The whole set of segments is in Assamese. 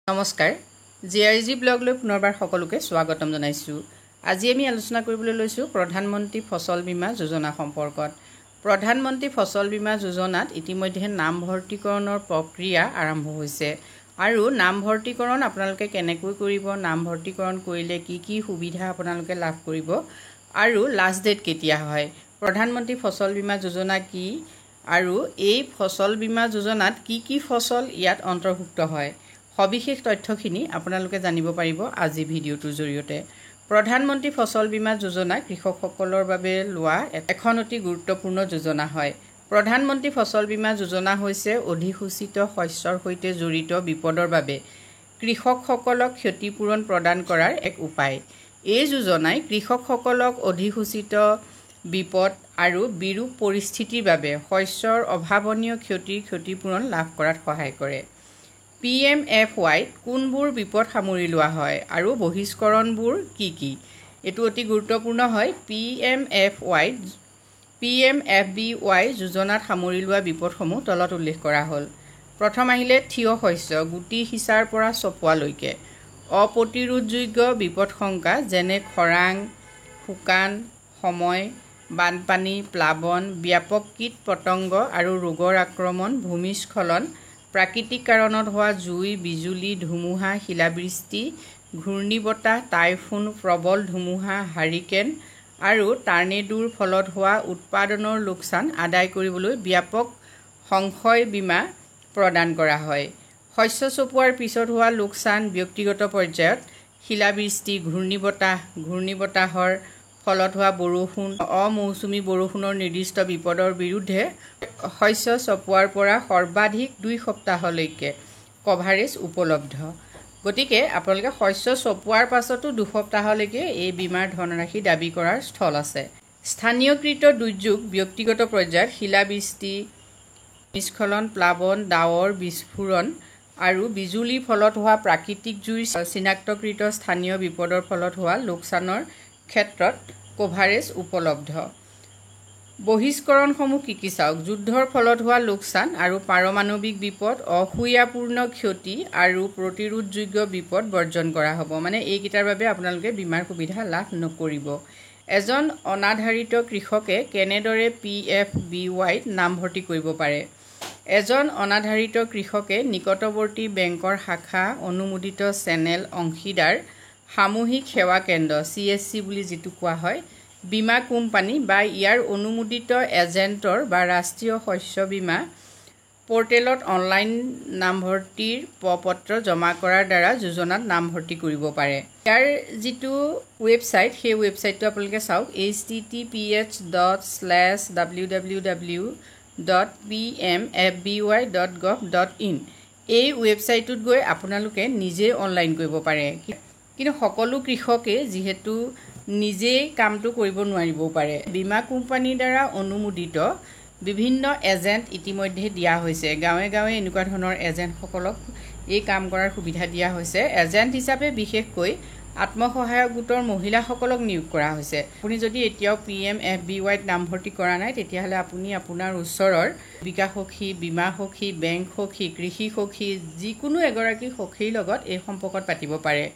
নমস্কাৰ জিআৰজি ব্লগলৈ পুনৰবাৰ সকলোকে স্বাগতম জনাইছো। আজি আমি আলোচনা কৰিবলৈ লৈছো প্ৰধানমন্ত্ৰী ফসল বীমা যোজনা সম্পৰ্কত। প্ৰধানমন্ত্ৰী ফসল বীমা যোজনাত ইতিমধ্যে নামভৰ্তিকৰণৰ প্ৰক্ৰিয়া আৰম্ভ হৈছে আৰু নামভৰ্তিকৰণ আপোনালোকে কেনেকৈ কৰিব, নামভৰ্তিকৰণ কৰিলে কি সুবিধা আপোনালোকে লাভ কৰিব আৰু লাষ্ট ডেট কেতিয়া হয়, প্ৰধানমন্ত্ৰী ফসল বীমা যোজনা কি আৰু এই ফসল বীমা যোজনাত কি ফসল ইয়াত অন্তৰ্ভুক্ত হয়, সবিশেষ তথ্যখিনি আপোনালোকে জানিব পাৰিব আজি ভিডিঅ'টোৰ জৰিয়তে। প্ৰধানমন্ত্ৰী ফসল বীমা যোজনা কৃষকসকলৰ বাবে লোৱা এখন অতি গুৰুত্বপূৰ্ণ যোজনা হয়। প্ৰধানমন্ত্ৰী ফসল বীমা যোজনা হৈছে অধিসূচিত শস্যৰ সৈতে জড়িত বিপদৰ বাবে কৃষকসকলক ক্ষতিপূৰণ প্ৰদান কৰাৰ এক উপায়। এই যোজনাই কৃষকসকলক অধিসূচিত বিপদ আৰু বিৰূপ পৰিস্থিতিৰ বাবে শস্যৰ অভাৱনীয় ক্ষতিপূৰণ লাভ কৰাত সহায় কৰে। PMFY কোনবোৰ বিপদ সামৰি লোৱা হয় আৰু বহিষ্কৰণবোৰ কি এইটো অতি গুৰুত্বপূৰ্ণ হয়। PMFBY যোজনাত সামৰি লোৱা বিপদসমূহ তলত উল্লেখ কৰা হ'ল। প্ৰথম আহিলে থিয় শস্য গুটি সিঁচাৰ পৰা চপোৱালৈকে, অপ্ৰতিৰোধযোগ্য বিপদশংকা যেনে খৰাং, শুকান সময়, বানপানী, প্লাৱন, ব্যাপক কীট পতংগ আৰু ৰোগৰ আক্ৰমণ, ভূমিস্খলন, প্ৰাকৃতিক কাৰণত হোৱা জুই, বিজুলী, ধুমুহা, শিলাবৃষ্টি, ঘূৰ্ণীবতাহ, টাইফুন, প্ৰবল ধুমুহা, হাৰিকেন আৰু টাৰ্নেডোৰ ফলত হোৱা উৎপাদনৰ লোকচান আদায় কৰিবলৈ ব্যাপক সংশয় বীমা প্ৰদান কৰা হয়। শস্য চপোৱাৰ পিছত হোৱা লোকচান ব্যক্তিগত পৰ্যায়ত, শিলাবৃষ্টি, ঘূৰ্ণীবতাহৰ ফলত হোৱা বৰষুণ, অমৌচুমী বৰষুণৰ নিৰ্দিষ্ট বিপদৰ বিৰুদ্ধে শস্য চপোৱাৰ পৰা সৰ্বাধিক 2 সপ্তাহলৈকে কভাৰেজ উপলব্ধ। গতিকে আপোনালোকে শস্য চপোৱাৰ পাছতো 2 সপ্তাহলৈকে এই বীমাৰ ধনৰাশি দাবী কৰাৰ স্থল আছে। স্থানীয়কৃত দুৰ্যোগ ব্যক্তিগত পৰ্যায়ত শিলাবৃষ্টি, ভূমিস্খলন, প্লাৱন, ডাৱৰ বিস্ফোৰণ আৰু বিজুলীৰ ফলত হোৱা প্ৰাকৃতিক জুইৰ চিনাক্তকৃত স্থানীয় বিপদৰ ফলত হোৱা লোকচানৰ ক্ষেত্ৰত কভাৰেজ উপলব্ধ। বহিষ্কৰণসমূহ কি চাওক। যুদ্ধৰ ফলত হোৱা লোকচান আৰু পাৰমাণৱিক বিপদ, অসূয়াপূৰ্ণ ক্ষতি আৰু প্ৰতিৰোধযোগ্য বিপদ বৰ্জন কৰা হ'ব। মানে এইকেইটাৰ বাবে আপোনালোকে বীমাৰ সুবিধা লাভ নকৰিব। এজন অনাধাৰিত কৃষকে কেনেদৰে PFBYত নামভৰ্তি কৰিব পাৰে। এজন অনাধাৰিত কৃষকে নিকটৱৰ্তী বেংকৰ শাখা, অনুমোদিত চেনেল, অংশীদাৰ, সামূহিক সেৱা কেন্দ্ৰ CSC বুলি যিটো কোৱা হয়, বীমা কোম্পানী বা ইয়াৰ অনুমোদিত এজেণ্টৰ বা ৰাষ্ট্ৰীয় শস্য বীমা পৰ্টেলত অনলাইন নামভৰ্তিৰ পত্ৰ জমা কৰাৰ দ্বাৰা যোজনাত নামভৰ্তি কৰিব পাৰে। ইয়াৰ যিটো ৱেবছাইট, সেই ৱেবছাইটটো আপোনালোকে চাওক, https://www.pmfby.gov.in। এই ৱেবছাইটটোত গৈ আপোনালোকে নিজে অনলাইন কৰিব পাৰে। কিন্তু সকলো কৃষকে যিহেতু নিজেই কামটো কৰিব নোৱাৰিবও পাৰে। বীমা কোম্পানীৰ দ্বাৰা অনুমোদিত বিভিন্ন এজেণ্ট ইতিমধ্যে দিয়া হৈছে। গাঁৱে গাঁৱে এনেকুৱা ধৰণৰ এজেণ্টসকলক এই কাম কৰাৰ সুবিধা দিয়া হৈছে। এজেণ্ট হিচাপে বিশেষকৈ আত্মসহায়ক গোটৰ মহিলাসকলক নিয়োগ কৰা হৈছে। আপুনি যদি এতিয়াও PMFBYত নামভৰ্তি কৰা নাই, তেতিয়াহ'লে আপুনি আপোনাৰ ওচৰৰ বিকাশ সখী, বীমা সখী, বেংক সখী, কৃষি সখী, যিকোনো এগৰাকী সখীৰ লগত এই সম্পৰ্কত পাতিব পাৰে।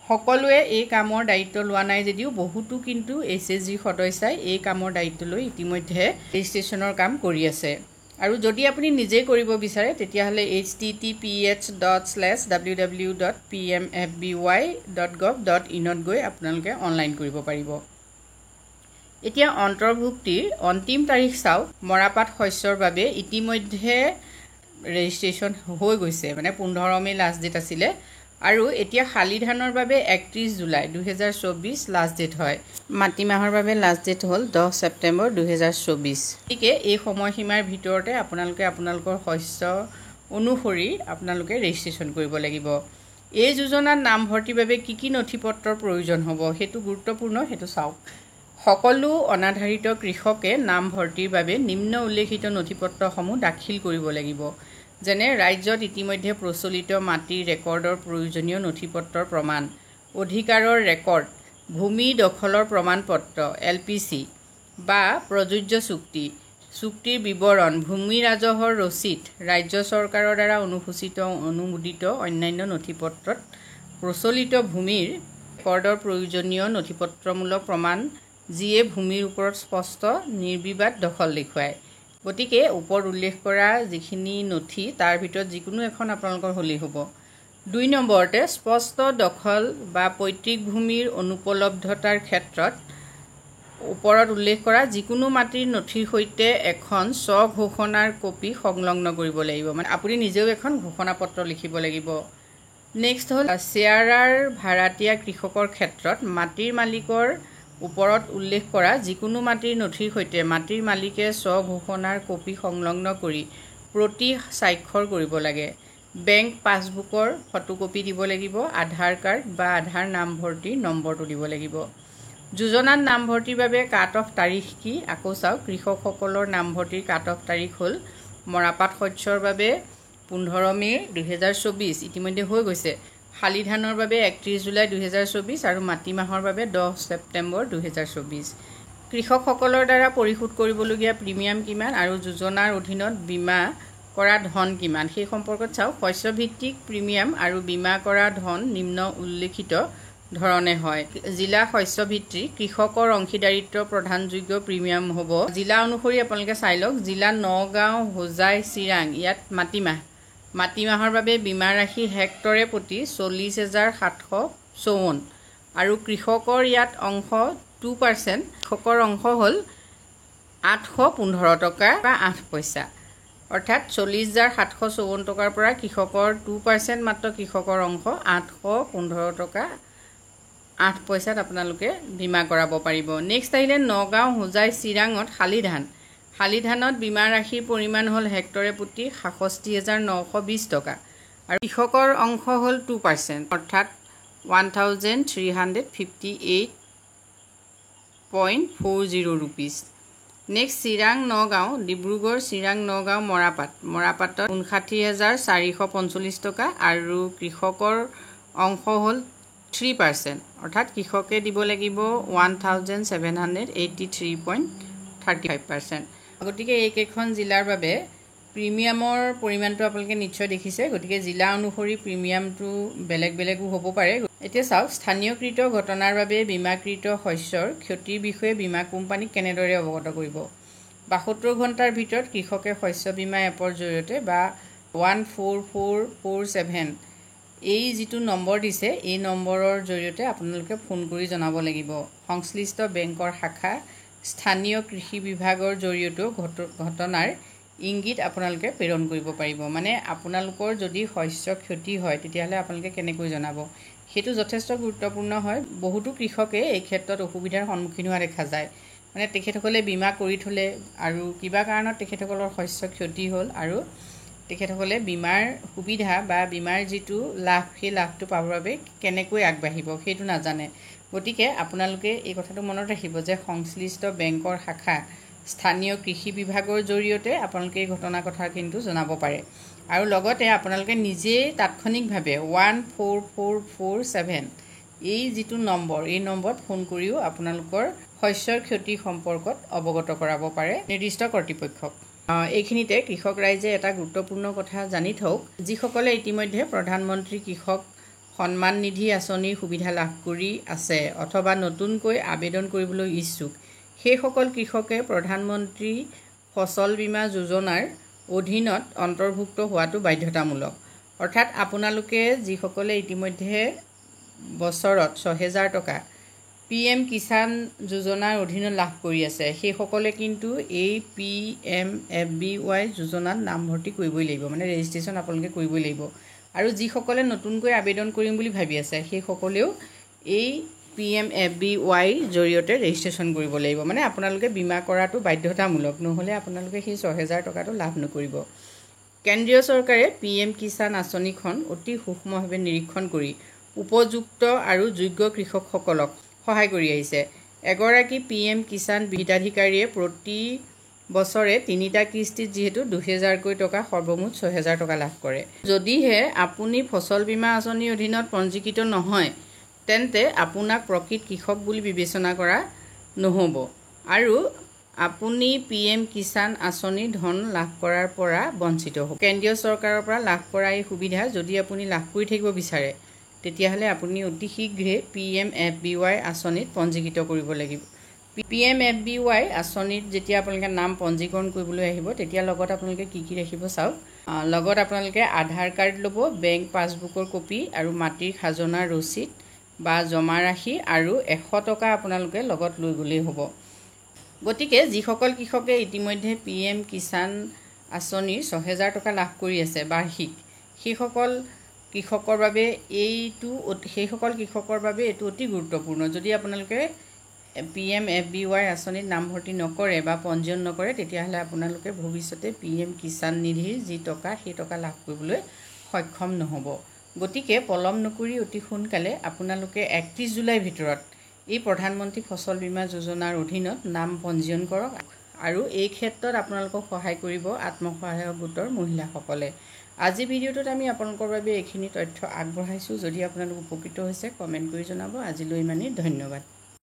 সকলোৱে এই কামৰ দায়িত্ব লোৱা নাই যদিও বহুতো কিন্তু SHG সদস্যাই এই কামৰ দায়িত্ব লৈ ইতিমধ্যে ৰেজিষ্ট্ৰেশ্যনৰ কাম কৰি আছে। আৰু যদি আপুনি নিজে কৰিব বিচাৰে তেতিয়াহ'লে https://www.pmfby.gov.in গৈ আপোনালোকে অনলাইন কৰিব পাৰিব। এতিয়া অন্তৰ্ভুক্তিৰ অন্তিম তাৰিখ চাওক। মৰাপাট শস্যৰ বাবে ইতিমধ্যে ৰেজিষ্ট্ৰেশ্যন হৈ গৈছে, মানে 15 মে' লাষ্ট ডেট আছিলে আৰু এতিয়া শালি ধানৰ বাবে 31 জুলাই 2024 লাষ্ট ডেট হয়। মাটিমাহৰ বাবে লাষ্ট ডেট হ'ল 10 ছেপ্টেম্বৰ 2024। গতিকে এই সময়সীমাৰ ভিতৰতে আপোনালোকে আপোনালোকৰ শস্য অনুসৰি আপোনালোকে ৰেজিষ্ট্ৰেশ্যন কৰিব লাগিব। এই যোজনাত নামভৰ্তিৰ বাবে কি নথিপত্ৰৰ প্ৰয়োজন হ'ব সেইটো গুৰুত্বপূৰ্ণ, সেইটো চাওক। সকলো অনাধাৰিত কৃষকে নামভৰ্তিৰ বাবে নিম্ন উল্লেখিত নথিপত্ৰসমূহ দাখিল কৰিব লাগিব, যেনে ৰাজ্যত ইতিমধ্যে প্ৰচলিত মাটিৰ ৰেকৰ্ডৰ প্ৰয়োজনীয় নথিপত্ৰৰ প্ৰমাণ, অধিকাৰৰ ৰেকৰ্ড, ভূমি দখলৰ প্ৰমাণপত্ৰ LPC বা প্ৰযোজ্য চুক্তি, চুক্তিৰ বিৱৰণ, ভূমি ৰাজহৰ ৰচিদ, ৰাজ্য চৰকাৰৰ দ্বাৰা অনুমোদিত অন্যান্য নথিপত্ৰত প্ৰচলিত ভূমিৰ ৰেকৰ্ডৰ প্ৰয়োজনীয় নথিপত্ৰমূলক প্ৰমাণ যিয়ে ভূমিৰ ওপৰত স্পষ্ট নিৰ্বিবাদ দখল দেখুৱায়। গতিকে ওপৰত উল্লেখ কৰা যিখিনি নথি তাৰ ভিতৰত যিকোনো এখন আপোনালোকৰ হ'লেই হ'ব। 2 নম্বৰতে স্পষ্ট দখল বা পৈতৃক ভূমিৰ অনুপলব্ধতাৰ ক্ষেত্ৰত ওপৰত উল্লেখ কৰা যিকোনো মাটিৰ নথিৰ সৈতে এখন স্বঘোষণাৰ কপি সংলগ্ন কৰিব লাগিব, মানে আপুনি নিজেও এখন ঘোষণা পত্ৰ লিখিব লাগিব। নেক্সট হ'ল শ্বেয়াৰাৰ ভাড়াতীয়া কৃষকৰ ক্ষেত্ৰত মাটিৰ মালিকৰ ওপৰত উল্লেখ কৰা যিকোনো মাটিৰ নথিৰ সৈতে মাটিৰ মালিকে স্বঘোষণাৰ কপি সংলগ্ন কৰি প্ৰতি স্বাক্ষৰ কৰিব লাগে। বেংক পাছবুকৰ ফটোকপি দিব লাগিব, আধাৰ কাৰ্ড বা আধাৰ নামভৰ্তিৰ নম্বৰটো দিব লাগিব। যোজনাত নামভৰ্তিৰ বাবে কাট অফ তাৰিখ কি? আকৌ চাওক, কৃষকসকলৰ নামভৰ্তিৰ কাট অফ তাৰিখ হ'ল মৰাপাট শস্যৰ বাবে 15 মে' 2024 ইতিমধ্যে হৈ গৈছে। শালি ধানৰ বাবে 31 জুলাই 2024 আৰু মাটিমাহৰ বাবে 10 ছেপ্টেম্বৰ 2024। কৃষকসকলৰ দ্বাৰা পৰিশোধ কৰিবলগীয়া প্ৰিমিয়াম কিমান আৰু যোজনাৰ অধীনত বীমা কৰা ধন কিমান সেই সম্পৰ্কত চাওক। শস্যভিত্তিক প্ৰিমিয়াম আৰু বীমা কৰা ধন নিম্ন উল্লেখিত ধৰণে হয়। জিলা শস্যভিত্তিক কৃষকৰ অংশীদাৰিত্ব প্ৰধানযোগ্য প্ৰিমিয়াম হ'ব। জিলা অনুসৰি আপোনালোকে চাই লওক। জিলা নগাঁও, হোজাই, চিৰাং, ইয়াত মাটিমাহৰ বাবে বীমা ৰাশি হেক্টৰে প্ৰতি 40,754 আৰু কৃষকৰ ইয়াত অংশ 2%, কৃষকৰ অংশ হ'ল 815 টকা বা 8 পইচা, অৰ্থাৎ 40,754 টকাৰ পৰা কৃষকৰ 2% মাত্ৰ কৃষকৰ অংশ 815 টকা 8 পইচাত আপোনালোকে বীমা কৰাব পাৰিব। নেক্সট আহিলে নগাঁও, হোজাই, চিৰাঙত শালি ধানত বীমা ৰাশিৰ পৰিমাণ হ'ল হেক্টৰে প্ৰতি 67,920 টকা আৰু কৃষকৰ অংশ হ'ল 2%, অৰ্থাৎ 1,358.40 ৰুপিজ। নেক্সট চিৰাং নগাঁও, ডিব্ৰুগড়, চিৰাং নগাঁও, মৰাপাটত 59,445 টকা আৰু কৃষকৰ অংশ হ'ল 3%, অৰ্থাৎ কৃষকে দিব লাগিব 1,783.35%। গতিকে এইকেইখন জিলাৰ বাবে প্ৰিমিয়ামৰ পৰিমাণটো আপোনালোকে নিশ্চয় দেখিছে। গতিকে জিলা অনুসৰি প্ৰিমিয়ামটো বেলেগো হ'ব পাৰে। এতিয়া চাওক, স্থানীয়কৃত ঘটনাৰ বাবে বীমাকৃত শস্যৰ ক্ষতিৰ বিষয়ে বীমা কোম্পানীক কেনেদৰে অৱগত কৰিব। 72 ঘণ্টাৰ ভিতৰত কৃষকে শস্য বীমা এপৰ জৰিয়তে বা 14447 এই যিটো নম্বৰ দিছে এই নম্বৰৰ জৰিয়তে আপোনালোকে ফোন কৰি জনাব লাগিব। সংশ্লিষ্ট বেংকৰ শাখা, স্থানীয় কৃষি বিভাগৰ জৰিয়তেও ঘটনাৰ ইংগিত আপোনালোকে প্ৰেৰণ কৰিব পাৰিব। মানে আপোনালোকৰ যদি শস্য ক্ষতি হয় তেতিয়াহ'লে আপোনালোকে কেনেকৈ জনাব, সেইটো যথেষ্ট গুৰুত্বপূৰ্ণ হয়। বহুতো কৃষকে এই ক্ষেত্ৰত অসুবিধাৰ সন্মুখীন হোৱা দেখা যায়। মানে তেখেতসকলে বীমা কৰি থ'লে আৰু কিবা কাৰণত তেখেতসকলৰ শস্য ক্ষতি হ'ল আৰু তেখেতসকলে বীমাৰ সুবিধা বা বীমাৰ যিটো লাভ সেই লাভটো পাবৰ বাবে কেনেকৈ আগবাঢ়িব সেইটো নাজানে। গতিকে আপোনালোকে এই কথাটো মনত ৰাখিব যে সংশ্লিষ্ট বেংকৰ শাখা, স্থানীয় কৃষি বিভাগৰ জৰিয়তে আপোনালোকে এই ঘটনাৰ কথা কিন্তু জনাব পাৰে। আৰু লগতে আপোনালোকে নিজেই তাৎক্ষণিকভাৱে 14447 এই যিটো নম্বৰ এই নম্বৰত ফোন কৰিও আপোনালোকৰ শস্যৰ ক্ষতি সম্পৰ্কত অৱগত কৰাব পাৰে নিৰ্দিষ্ট কৰ্তৃপক্ষক। এইখিনিতে কৃষক ৰাইজে এটা গুৰুত্বপূৰ্ণ কথা জানি থওক, যিসকলে ইতিমধ্যে প্ৰধানমন্ত্ৰী কৃষক সন্মান নিধি আঁচনিৰ সুবিধা লাভ কৰি আছে অথবা নতুনকৈ আবেদন কৰিবলৈ ইচ্ছুক, সেইসকল কৃষকে প্ৰধানমন্ত্ৰী ফচল বীমা যোজনাৰ অধীনত অন্তৰ্ভুক্ত হোৱাটো বাধ্যতামূলক। অৰ্থাৎ আপোনালোকে যিসকলে ইতিমধ্যে বছৰত 6,000 টকা PM কিষাণ যোজনাৰ অধীনত লাভ কৰি আছে সেইসকলে কিন্তু এই PMFBY যোজনাত নামভৰ্তি কৰিবই লাগিব, মানে ৰেজিষ্ট্ৰেশ্যন আপোনালোকে কৰিবই লাগিব। আৰু যিসকলে নতুনকৈ আবেদন কৰিম বুলি ভাবি আছে সেইসকলেও এই PMFBY জৰিয়তে ৰেজিষ্ট্ৰেশ্যন কৰিব লাগিব। মানে আপোনালোকে বীমা কৰাটো বাধ্যতামূলক, নহ'লে আপোনালোকে সেই 6,000 টকাটো লাভ নকৰিব। কেন্দ্ৰীয় চৰকাৰে PM কিষাণ আঁচনিখন অতি সূক্ষ্মভাৱে নিৰীক্ষণ কৰি উপযুক্ত আৰু যোগ্য কৃষকসকলক সহায় কৰি আহিছে। এগৰাকী PM কিষাণ হিতাধিকাৰীয়ে প্ৰতি বছৰে 3টা কিস্তিত যিহেতু 2,000কৈ টকা সৰ্বমুঠ 6,000 টকা লাভ কৰে। যদিহে আপুনি ফচল বীমা আঁচনিৰ অধীনত পঞ্জীকৃত নহয় তেন্তে আপোনাক প্ৰকৃত কৃষক বুলি বিবেচনা কৰা নহ'ব আৰু আপুনি PM কিষাণ আঁচনি ধন লাভ কৰাৰ পৰা বঞ্চিত হ'ব। কেন্দ্ৰীয় চৰকাৰৰ পৰা লাভ কৰা এই সুবিধা যদি আপুনি লাভ কৰি থাকিব বিচাৰে তেতিয়াহ'লে আপুনি অতি শীঘ্ৰে PMFBY আঁচনিত পঞ্জীকৃত কৰিব লাগিব। PMFBY আঁচনিত যেতিয়া আপোনালোকে নাম পঞ্জীকৰণ কৰিবলৈ আহিব তেতিয়া লগত আপোনালোকে কি ৰাখিব চাওক। লগত আপোনালোকে আধাৰ কাৰ্ড ল'ব, বেংক পাছবুকৰ কপি আৰু মাটিৰ খাজনাৰ ৰচিদ বা জমা ৰাশি আৰু 100 টকা আপোনালোকে লগত লৈ গ'লেই হ'ব। গতিকে যিসকল কৃষকে ইতিমধ্যে PM কিষাণ আঁচনিৰ 6000 টকা লাভ কৰি আছে বাৰ্ষিক, সেইসকল কৃষকৰ বাবে এইটো অতি গুৰুত্বপূৰ্ণ। যদি আপোনালোকে PMFBY আঁচনিত নামভৰ্তি নকৰে বা পঞ্জীয়ন নকৰে তেতিয়াহ'লে আপোনালোকে ভৱিষ্যতে PM কিষাণ নিধিৰ যি টকা সেই টকা লাভ কৰিবলৈ সক্ষম নহ'ব। গতিকে পলম নকৰি অতি সোনকালে আপোনালোকে 31 জুলাইৰ ভিতৰত এই প্ৰধানমন্ত্ৰী ফচল বীমা যোজনাৰ অধীনত নাম পঞ্জীয়ন কৰক আৰু এই ক্ষেত্ৰত আপোনালোকক সহায় কৰিব আত্মসহায়ক গোটৰ মহিলাসকলে। আজি ভিডিঅ'টোত আমি আপোনালোকৰ বাবে এইখিনি তথ্য আগবঢ়াইছোঁ। যদি আপোনালোক উপকৃত হৈছে কমেণ্ট কৰি জনাব। আজিলৈ ইমানেই, ধন্যবাদ।